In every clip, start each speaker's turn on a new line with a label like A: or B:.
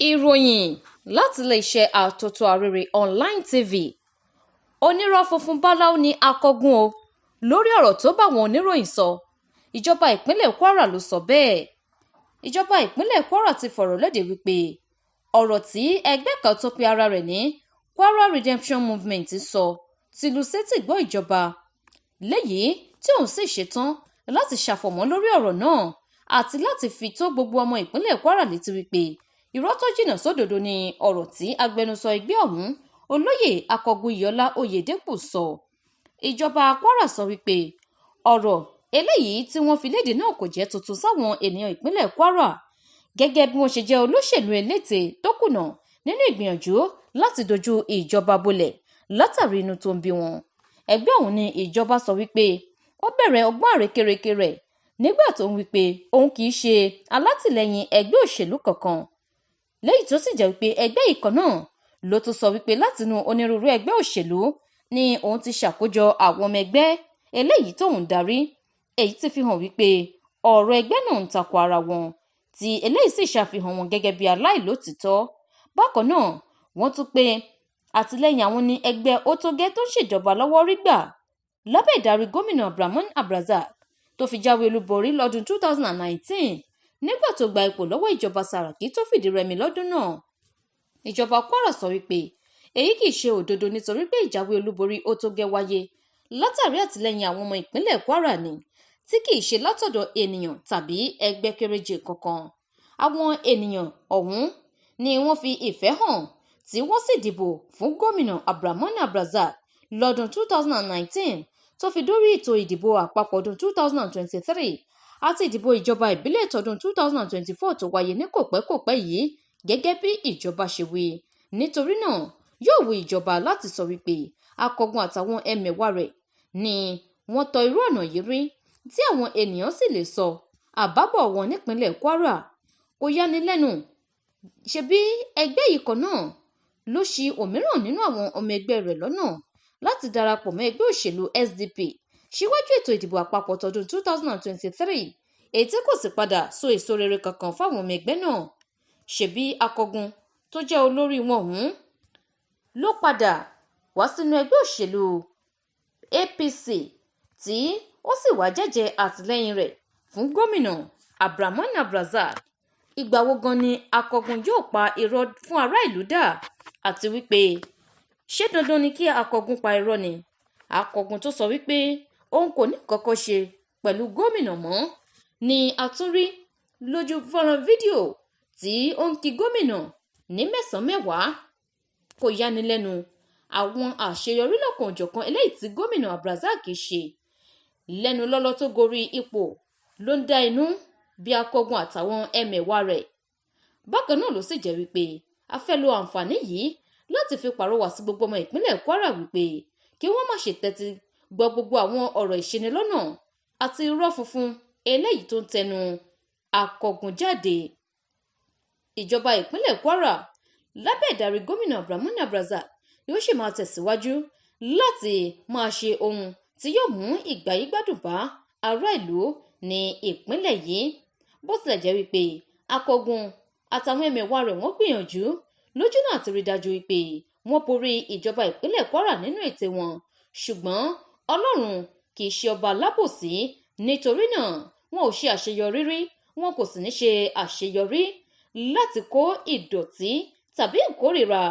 A: Ìròyìn láti iléeṣẹ́ àtótó arére online TV. Onirọ Funfun Balau ní Akọgun o lórí ọ̀rọ̀ tó bá àwọn oníròyìn sọ. Ìjọba ìpínlẹ̀ Kwara ló sọ bẹ́ẹ̀. Ìjọba ìpínlẹ̀ Kwara ti fọ̀rọ̀ léde wípé ọ̀rọ̀ tí ẹgbẹ́ kan tó pe ara rẹ̀ ní Kwara Redemption Movement sọ ti lu sétí gbọ́ ìjọba, léyìí tí òun sì ṣetán láti ṣàfọ̀mọ́ lórí ọ̀rọ̀ náà àti láti fi tó gbogbo ọmọ ìpínlẹ̀ Kwara létí wípé irọ́ tó jìnnà sódodo ni ọ̀rọ̀ tí agbẹnusọ ẹgbẹ́ ọ̀hún olóyè Akọgun sọ. Ìjọba Kwara sọ wípé ọ̀rọ̀ eléyìí tí wọ́n fi léde náà kò jẹ́ tuntun sáwọn ènìyàn ìpínlẹ̀ Kwara, gẹ́gẹ́ bí wọ́n ṣe jẹ́ olóṣèlú eléte tó kùnà nínú ìgbìyànjú láti dojú ìjọba bolẹ̀ látàrí inú tó ń bí wọn. Ẹgbẹ́ ọ̀hún ní ìjọba sọ wípé ó bẹ̀rẹ̀ ọgbọ́n àrékérekè rẹ̀ nígbà tó ń wípé òun kì í ṣe alátìlẹyìn ẹgbẹ́ òṣèlú kankan, lẹ́yìn tó sì jẹ́ wípé ẹgbẹ́ ìkan náà ló tún sọ wípé látinú onírúurú ẹgbẹ́ òṣèlú ni òun ti ṣàkójọ àwọn ọmọ ẹgbẹ́ eléyìí tóun darí, èyí ti fi hàn wípé ọ̀rọ̀ ẹgbẹ́ náà ń takò ara wọn, tí eléyìí sì ṣàfihàn wọn gẹ́gẹ́ bí aláìlótìtọ́. Bákan náà wọ́n tún pé àtìlẹ́yìn àwọn ní ẹgbẹ́ Ótógẹ́ tó ń ṣèjọba lọ́wọ́ rí gbà lábẹ́ ìdarí gómìnà Abdulrahman tó fi jáwé olúborí lọ́dún 2019 nígbà tó gba ipò lọ́wọ́ ìjọba Sàràkí tó fìdí rẹmi lọ́dún náà. Ìjọba Kwara sọ wípé èyí kìí ṣe òdodo nítorí pé ìjáwé olúborí Ótógẹ́ wáyé látàrí àtìlẹ́yìn àwọn ọmọ ìpínlẹ̀ Kwara ni, tí kìí ṣe látọ̀dọ̀ ènìyàn tàbí ẹgbẹ́ kéréje kankan. Àwọn ènìyàn ọ̀hún ni wọ́n fi ìfẹ́ hàn tí wọ́n sì dìbò fún gómìnà Abdulrahman lọ́dún 2019 tó fi dórí ètò ìdìbò àpapọ̀ ọdún 2023 àti ìdìbò ìjọba ìbílẹ̀ tọdún 2024 tó wáyé ní kòpẹ́kòpẹ́ yìí, gẹ́gẹ́ bí ìjọba ṣe wí. Nítorí náà yóò wù ìjọba láti sọ wípé Akọgun àtàwọn ẹmẹ̀wà rẹ̀ ni wọ́n tọ irú ọ̀nà yìí rí, tí àwọn ènìyàn sì lè sọ àbábọ̀ wọn nípínlẹ̀ Kwara. Kò yáni lẹ́nu, ṣebí ẹgbẹ́ yìí kan náà ló ṣì òmíràn nínú àwọn ọmọ ẹgbẹ́ rẹ̀ lọ́nà láti darapọ̀ mọ́ ẹgbẹ́ òṣèlú SDP síwájú ètò ìdìbò àpapọ̀ tọdún 2023, èyí tí kò sì padà so èso rere kankan fáwọn ọmọ ẹgbẹ́ náà. Ṣebí Akọgun tó jẹ́ olórí wọn ọ̀hún ló padà wá sínú ẹgbẹ́ òṣèlú APC tí ó sì wá jẹ́jẹ́ àtìlẹ́yìn rẹ̀ fún gómìnà Abdulrahman. Ìgbà wo gan ni Akọgun yóò pa irọ́ fún ará ìlú dà, àti wípé ṣé dandan ni kí Akọgun pa irọ́ ni? Akọgun tó sọ wípé òun kò ní kankan ṣe pẹ̀lú gómìnà mọ́ ni a tún rí lójú fọ́nrán fídíò tí ó ń kí gómìnà ní mẹ́sàn-án mẹ́wàá. Kò yáni lẹ́nu, àwọn àṣeyọrí lọ́kan-ò-jọ̀kan eléyìí tí gómìnà Abdulrazak ṣe lẹ́nu lọ́lọ́ tó gorí ipò ló ń dá inú bí Akọgun àtàwọn ẹmẹ̀wà rẹ̀. Bákan náà ló sì jẹ́ wípé a fẹ́ lo àǹfààní yìí láti fi pàrọwà sí gbogbo ọmọ ìpínlẹ̀ Kwara wípé kí wọ́n má ṣe tẹ́tí gbọ́ gbogbo àwọn ọ̀rọ̀ ìṣinilọ́nà àti irọ́ funfun eléyìí tó ń tẹnu Akọgun jáde. Ìjọba ìpínlẹ̀ Kwara lábẹ́ ìdarí gómìnà Abdulrahman yóò sì máa tẹ̀síwájú láti máa ṣe ohun tí yóò mú ìgbáyégbádùn bá ará ìlú ní ìpínlẹ̀ yìí. Bó tilẹ̀ jẹ́ wípé Akọgun àtàwọn ẹmẹ̀wà rẹ̀ wọ́n gbìyànjú lójú náà ti rí dájú wípé wọ́n borí ìjọba ìpínlẹ̀ Kwara nínú ète wọn, ṣùgbọ́n Ọlọ́run kì í ṣe ọba alábòsí, nítorí náà wọn ò ṣe àṣeyọrí rí, wọn kò sì ní ṣe àṣeyọrí láti kó ìdọ̀tí tàbí ìkórìíra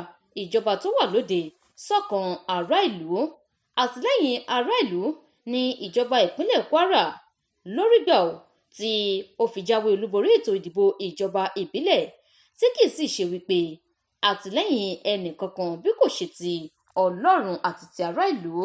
A: ìjọba tó wà lóde sọ́kàn ará ìlú. Àtìlẹ́yìn ará ìlú ní ìjọba ìpínlẹ̀ Kwara lórí gbà ó tí ó fi jáwé olúborí ètò ìdìbò ìjọba ìbílẹ̀, tí kì í sì ṣe wípé àtìlẹ́yìn ẹnì kankan bí kò ṣe ti Ọlọ́run àti ti ará ìlú.